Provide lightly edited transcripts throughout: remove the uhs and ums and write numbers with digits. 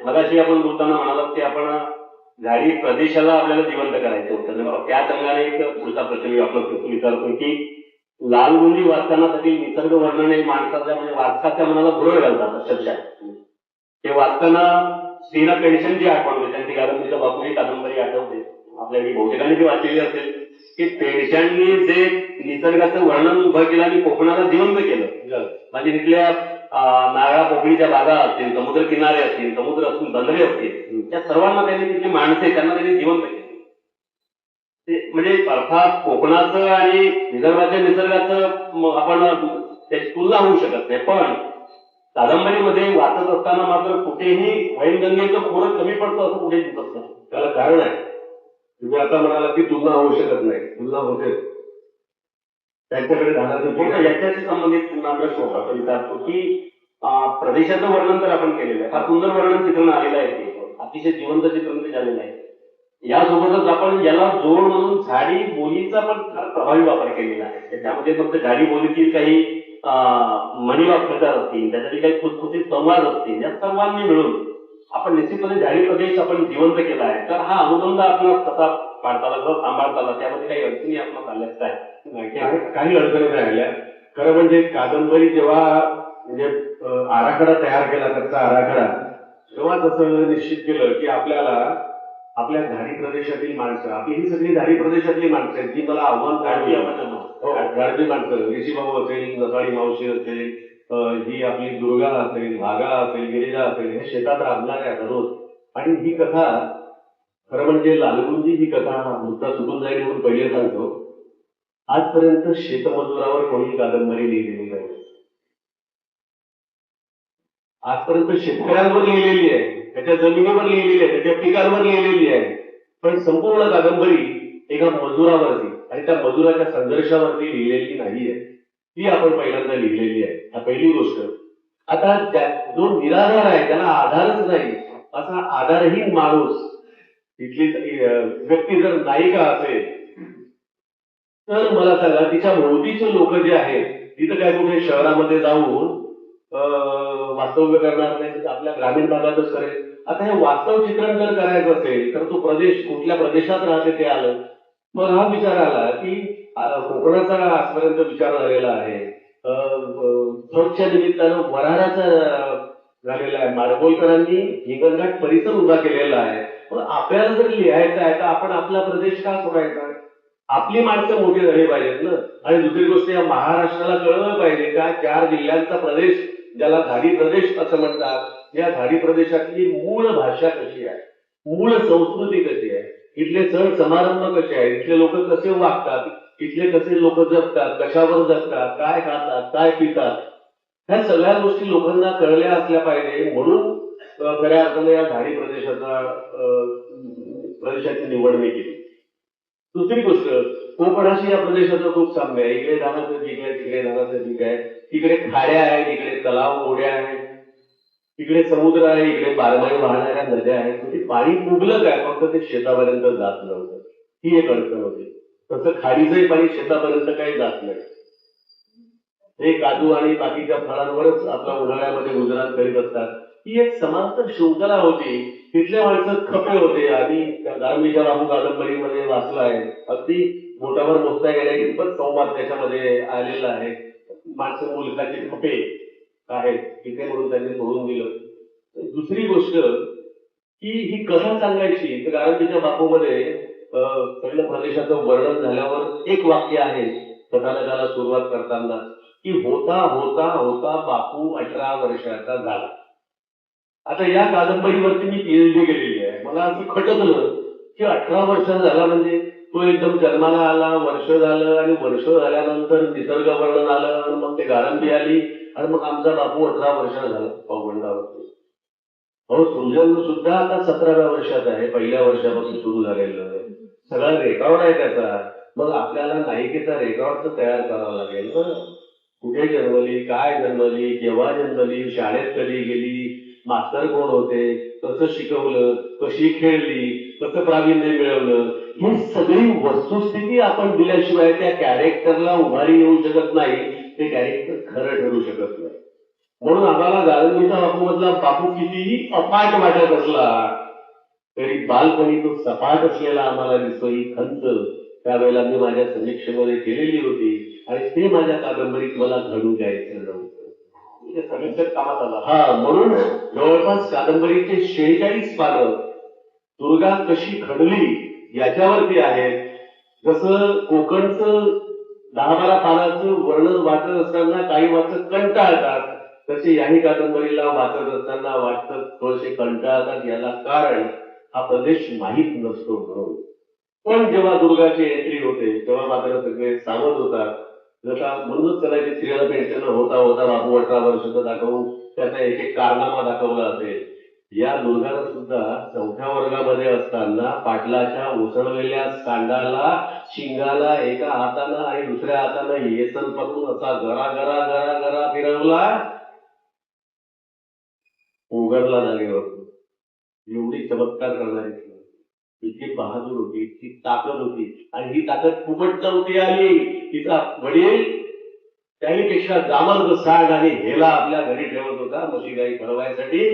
मगाशी आपण बोलताना म्हणालात की आपण झाडी प्रदेशाला आपल्याला जिवंत करायचं होतं, तर त्याच अंगाने एक पुढचा प्रश्न आपला विचारतो की लालगुंडी वाचताना त्यातील निसर्ग वर्णन हे माणसाच्या म्हणजे वाचकाच्या मनाला भुरळ घालतात अक्षरशः. ते वाचताना स्त्रीला पेन्शनची आठवण होते, त्यांची गारंबीचा बापू ही कादंबरी आठवते आपल्याकडे बहुतेकांनी ती वाचलेली असेल की पेन्शननी जे निसर्गाचं वर्णन उभं केलं आणि कोकणाला जिवंत केलं. म्हणजे तिथल्या नारळा पोकळीच्या बागा असतील, समुद्र किनारे असतील, समुद्र असतील, बंदरे असतील, त्या सर्वांना त्यांनी तिथली माणसे त्यांना त्यांनी जिवंत केली. ते म्हणजे अर्थात कोकणाचं आणि विदर्भाच्या निसर्गाचं आपण त्याची तुलना होऊ शकत नाही, पण कादंबरीमध्ये वाचत असताना मात्र कुठेही वैनगंगेचं खोरं कमी पडतं असं कुठे दिसत नाही. त्याला कारण आहे. तुम्ही आता म्हणाला की तुलना होऊ शकत नाही, तुलना होते. त्यांच्याकडे जाण्याचं याच्याशी संबंधित पुन्हा प्रश्न आपण विचारतो की प्रदेशाचं वर्णन तर आपण केलेलं आहे, फार सुंदर वर्णन चित्रण आलेलं आहे, ते अतिशय जिवंत चित्रण ते झालेलं आहे. यासोबतच आपण याला जोड म्हणून झाडी बोलीचा पण फार प्रभावी वापर केलेला आहे. त्यामध्ये फक्त झाडी बोलीतील काही म्हणी वाक्प्रचार असतील, त्याच्यातील काही खुसखुशीत संवाद असतील, या सर्वांनी मिळून आपण निश्चितपणे झाडी प्रदेश आपण जिवंत केला आहे. तर हा अनुबंध आपण कसा पाडता आला किंवा सांभाळता आला, त्यामध्ये काही अडचणी आपण आल्याच आहे. काही अडचणी नाही आल्या. खरं म्हणजे कादंबरी जेव्हा म्हणजे आराखडा तयार केला, त्याचा आराखडा तेव्हा तसं निश्चित केलं की आपल्याला आपल्या झाडी प्रदेशातील माणसं, आपली ही सगळी झाडी प्रदेशातली माणसं आहेत जी मला आव्हान काढली. झाडी माणसं, ऋषीबाबू असेल, नसाळी मावशी असेल, ही आपली दुर्गा असेल, भागा असेल, गिरिजा असेल, हे शेतात राबणाऱ्या दररोज. आणि ही कथा खरं म्हणजे लालगुंजी ही कथा मुद्दा चुकून जाईल म्हणून पहिले सांगतो, आजपर्यंत शेतमजुरावर कोणी कादंबरी लिहिलेली नाही. आजपर्यंत शेतकऱ्यांवर लिहिलेली आहे, त्याच्या जमिनीवर लिहिलेली आहे, त्याच्या पिकांवर लिहिलेली आहे, पण संपूर्ण कादंबरी एका मजुरावरती आणि त्या मजुराच्या संघर्षावरती लिहिलेली नाहीये. ती आपण पहिल्यांदा लिहिलेली आहे. हा पहिली गोष्ट. आता जो निराधार आहे, त्याला आधारच नाही, असा आधारहीन माणूस तिथली व्यक्ती जर नायिका असेल तर मला सांगा तिच्या भोवतीचे लोक जे आहेत, तिथं काय कुठे शहरामध्ये जाऊन वास्तव्य करणार नाही, आपल्या ग्रामीण भागातच करेल. आता हे वास्तव चित्रण जर करायचं असेल तर तो प्रदेश कुठल्या प्रदेशात राहते ते आलं. मग हा विचार आला की कोकणाचा आजपर्यंत विचार झालेला आहे, स्वच्छ निमित्तानं वऱ्हाडाचा झालेला आहे, माडगोळकरांनी हिंगणघाट परिसर उभा केलेला आहे. पण आपल्याला जर लिहायचं आहे तर आपण आपला प्रदेश का सोडायचा? आपली माणसं मोठी झाली पाहिजेत ना. आणि दुसरी गोष्ट, या महाराष्ट्राला कळलं पाहिजे का 4 जिल्ह्यांचा प्रदेश, ज्याला झाडी प्रदेश असं म्हणतात, या झाडी प्रदेशातली मूळ भाषा कशी आहे, मूळ संस्कृती कशी आहे, इथले सण समारंभ कसे आहेत, इथले लोक कसे वागतात, इथले कसे लोक जगतात, कशावर जगतात, काय खातात, काय पितात, ह्या सगळ्या गोष्टी लोकांना कळल्या असल्या पाहिजे. म्हणून खऱ्या अर्थाने या झाडी प्रदेशाची निवड मी केली. दुसरी गोष्ट, कोकणाशी या प्रदेशाचं खूप साम्य आहे. इकडे धानाचं पीक आहे, तिकडे धानाचं पीक आहे, तिकडे खाड्या आहेत, इकडे तलाव गोड्या आहेत, इकडे समुद्र आहे, इकडे बारमाही वाहणाऱ्या नद्या आहेत. म्हणजे पाणी मुबलक आहे, फक्त ते शेतापर्यंत जात नव्हतं, ही एक अडचण होती. तसं खाडीचंही पाणी शेतापर्यंत काही जात नाही. हे काजू आणि बाकीच्या फळांवरच आपला उन्हाळ्यामध्ये गुजरात करीत असतात. ही एक समांतर शृंखला होती. तिथले माणसं खपे होते. आणि गारंबीच्या बाबू कादंबरीमध्ये वाचला आहे, अगदी बोटावर मोजता गेल्या इतपत संवाद त्याच्यामध्ये आलेला आहे. माणसं मुलकाचे खपे आहेत तिथे म्हणून त्यांनी सोडून दिलं. दुसरी गोष्ट की ही कथा सांगायची तर गारंबीच्या बापूमध्ये पहिल्या प्रदेशाचं वर्णन झाल्यावर एक वाक्य आहे कथानकाला सुरुवात करताना की होता होता होता बापू 18 वर्षाचा झाला. आता या कादंबरीवरती मी PhD केलेली आहे. मला असं खटकलं की 18 वर्षाचा झाला म्हणजे तो एकदम जन्माला आला, वर्ष झालं, आणि वर्ष झाल्यानंतर निसर्ग वर्णन आलं, आणि मग ते गारंबी आली, आणि मग आमचा बापू 18 वर्षाचा झाला पौगंडावरती. अहो, सृजन सुद्धा आता 17व्या वर्षात आहे, पहिल्या वर्षापासून सुरू झालेलं आहे. सगळा रेकॉर्ड आहे त्याचा. मग आपल्याला नायिकेचा रेकॉर्ड तर तयार करावा लागेल ना. कुठे जन्मली, काय जन्मली, केव्हा जन्मली, शाळेत कधी गेली, मास्तर कोण होते, कसं शिकवलं, कशी खेळली, कसं प्रावीण्य मिळवलं, ही सगळी वस्तुस्थिती आपण दिल्याशिवाय त्या कॅरेक्टरला उभारी येऊ शकत नाही, ते कॅरेक्टर खरं ठरू शकत नाही. म्हणून आम्हाला गाळणीचा बापूमधला बापू कितीही अपाट वाटत असला तरी बालपणी तो सपाट असलेला आम्हाला दिसतो. ही खंत त्यावेळेला मी माझ्या समीक्षेमध्ये केलेली होती आणि ते माझ्या कादंबरीत मला घडू द्यायचं नव्हतं. म्हणजे समीक्षेत कामात आला. हा, म्हणून जवळपास कादंबरीचे 46 पानं दुर्गा कशी घडली याच्यावरती आहेत. जसं कोकणचं 10-12 पानाचं वर्णन वाचत असताना काही वाचक कंटाळतात, तसे याही कादंबरीला वाचत असताना वाचत थोडेसे कंटाळतात. याला कारण हा प्रदेश माहीत नसतो म्हणून. पण जेव्हा दुर्गाची एंट्री होते तेव्हा मात्र सगळे सावध होतात. जसा म्हणूनच त्याला जे सिरियल पेन्शन होता होता बापू 18 वर्ष दाखवून त्याचा एक एक कारनामा दाखवला असेल. या दुर्गाला सुद्धा 4थ्या वर्गामध्ये असताना पाटलाच्या उसळलेल्या कांडाला शिंगाला एका हातानं आणि दुसऱ्या हातानं येसन पकडून असा गरा गरा गरा गरा फिरवला, उघडला जागेवर. एवढी चमत्कार करणारी इतकी बहादूर होती, इतकी ताकद होती. आणि ही ताकद फुकट नव्हती आली. तिचा वडील त्याहीपेक्षा जामर्द सांड आणि हेला आपल्या घरी ठेवत होता म्हशी गाई ठरवायसाठी.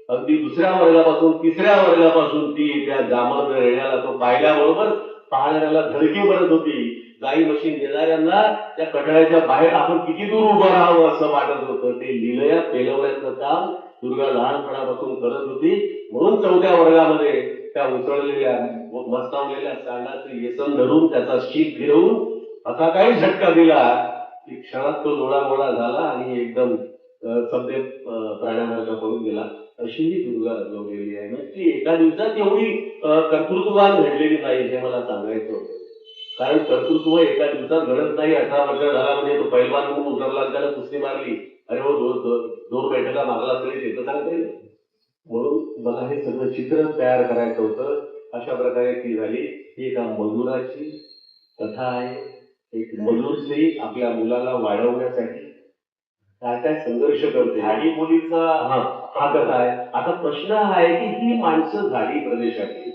अगदी 2ऱ्या वर्गापासून 3ऱ्या वर्गापासून ती त्या जामर्द रेड्याला तो पाहिल्याबरोबर पाहणाऱ्याला धडकी भरत होती. गाई म्हशी नेणाऱ्यांना त्या कठड्याच्या बाहेर आपण किती दूर उभं राहावं असं वाटत होतं. ते लिलया पेलवण्याचं काम दुर्गा लहानपणापासून करत होती. म्हणून 4थ्या वर्गामध्ये त्या उसळलेल्या मस्तावलेल्या सांडाचं येसन धरून त्याचा शीत फिरवून असा काही झटका दिला की क्षणात तो डोळामोळा झाला आणि एकदम सभ्य प्राण्यासारखा पळून गेला. अशी ही दुर्गा रंगवलेली आहे. म्हणजे ती एका दिवसात एवढी कर्तृत्ववान घडलेली नाही हे मला सांगायचं होतं. कारण कर्तृत्व एका दिवसात घडत नाही. 18 वर्ष झाला म्हणजे तो पैलवान म्हणून उतरला त्याला कुस्ती मारली, अरे हो 2 बैठका मारला तरी ते तर सांगता येईल. म्हणून मला हे सगळं चित्र तयार करायचं होतं. अशा प्रकारे ती झाली. ही एका मजुराची कथा आहे. एक मजूर स्त्री आपल्या मुलाला वाढवण्यासाठी काय काय संघर्ष करते. झाडी मुलीचा हा कथा आहे. आता प्रश्न हा आहे की ही माणसं झाडी प्रदेशातली.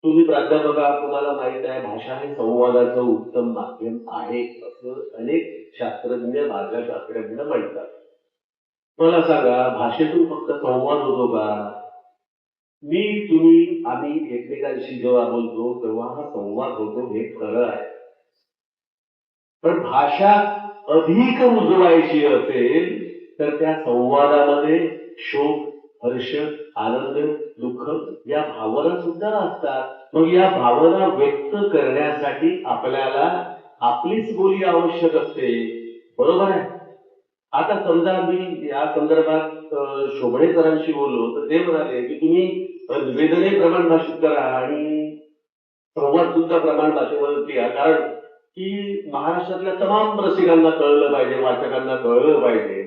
तुम्ही प्राध्यापक आहात, तुम्हाला माहित आहे भाषा हे संवादाचं उत्तम माध्यम आहे असं अनेक शास्त्रज्ञ भाषाशास्त्रज्ञ म्हणतात. मला सांगा, भाषेतून फक्त संवाद होतो का? मी तुम्ही आम्ही एकमेकांशी जेव्हा बोलतो तेव्हा हा संवाद होतो हे खरं आहे. पण भाषा अधिक रुजवायची असेल तर त्या संवादामध्ये शोक, हर्ष, आनंद, दुःख या भावना सुद्धा असतात. मग या भावना व्यक्त करण्यासाठी आपल्याला आपलीच बोली आवश्यक असते. बरोबर आहे. आता समजा मी या संदर्भात शोभणे सरांशी बोललो तर ते म्हणाले की तुम्ही निवेदनही प्रमाण भाषित करा आणि संवाद सुद्धा प्रमाण भाषेमध्ये लिहा. कारण की महाराष्ट्रातल्या तमाम रसिकांना कळलं पाहिजे, वाचकांना कळलं पाहिजे.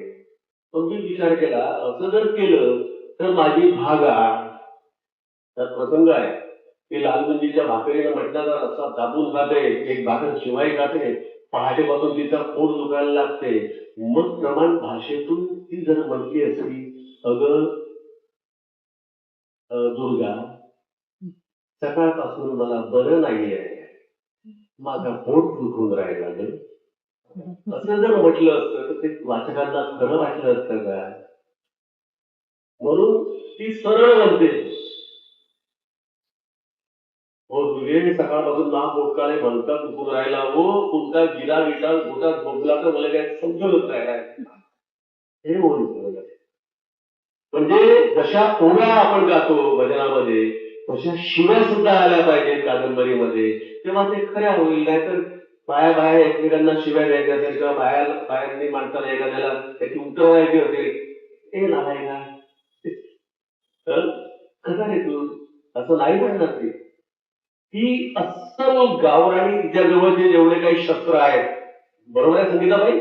पण मी विचार केला असं जर केलं तर माझी भागा त्यात प्रसंग आहे की लालबंदीच्या भाकरीला म्हटल्याचा रस्ता दाबून जाते, एक भाकर शिवाय खाते, पहाटेपासून तिचा पोट दुखायला लागते. मग प्रमाण भाषेतून ती जर म्हटली असली, अगं दुर्गा सकाळपासून मला बरं नाहीये, माझा पोट दुखून राहिला ग, असं जर म्हटलं असतं तर ते वाचकांना खरं वाटलं असतं का? म्हणून ती सरळ म्हणते, हो तुझे सकाळपासून ना पोटकाळे भलता दुखून राहिला, हो तुमचा गिरा विटा पोटात भोगला तर मला काय समजूनच नाही. हे बोलतो. म्हणजे जशा ओव्या आपण गातो भजनामध्ये तशा शिव्या सुद्धा आल्या पाहिजेत कादंबरीमध्ये, तेव्हा ते खऱ्या होईल. नाहीतर बाया एकमेकांना शिव्या द्यायच्या असेल किंवा बायांनी माणसाला एखाद्याला त्याची उतरवायची असेल, हे नाही ना कसा रे तू असं नाही म्हणणार. ती अस्सल गावराणी तिच्याजवळचे जेवढे काही शस्त्र आहेत, बरोबर आहे संगीताबाई,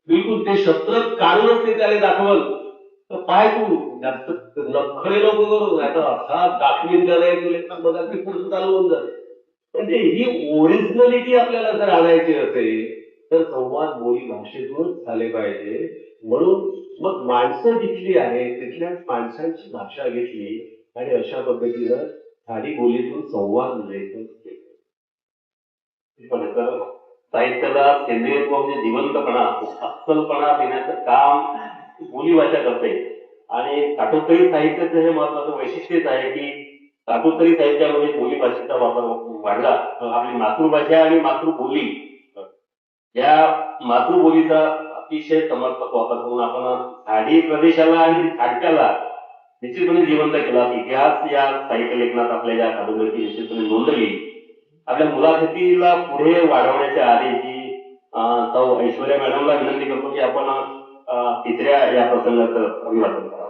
बिलकुल ते शस्त्र काढूनच ते त्याला दाखवल तर पाय तू जास्त नखरे नको करू, नाही तर असा दाखवीन त्याला ती पुढचं चालू होऊन जाते. म्हणजे ही ओरिजिनलिटी आपल्याला जर आणायची असेल तर संवाद बोली भाषेतूनच झाले पाहिजे. म्हणून मग माणसं जिथली आहेत तिथल्याच माणसांची भाषा घेतली आणि अशा पद्धतीनं झाडी बोलीतून संवाद निर्माण केला. पण साहित्याला सेंद्रियत्व म्हणजे जिवंतपणा, अस्सलपणा देण्याचं काम बोलीभाषा करते. आणि काठोत्तरी साहित्याचं हे महत्वाचं वैशिष्ट्यच आहे की काठोत्तरी साहित्यामध्ये बोलीभाषेचा वापर वाढला. आपली मातृभाषा आणि मातृबोली या मातृबोलीचा अतिशय समर्पक वापर करून आपण झाडी प्रदेशाला आणि साहित्याला निश्चितपणे जिवंत केला. इतिहास या साहित्य लेखनात आपल्या या कादंबरीची निश्चितपणे नोंद घेईल. आपल्या मुलाखतीला पुढे वाढवण्याच्या आधी जी सौ ऐश्वर्या मॅडमला विनंती करतो की आपण तिसऱ्या या प्रसंगाचं अभिवादन करा.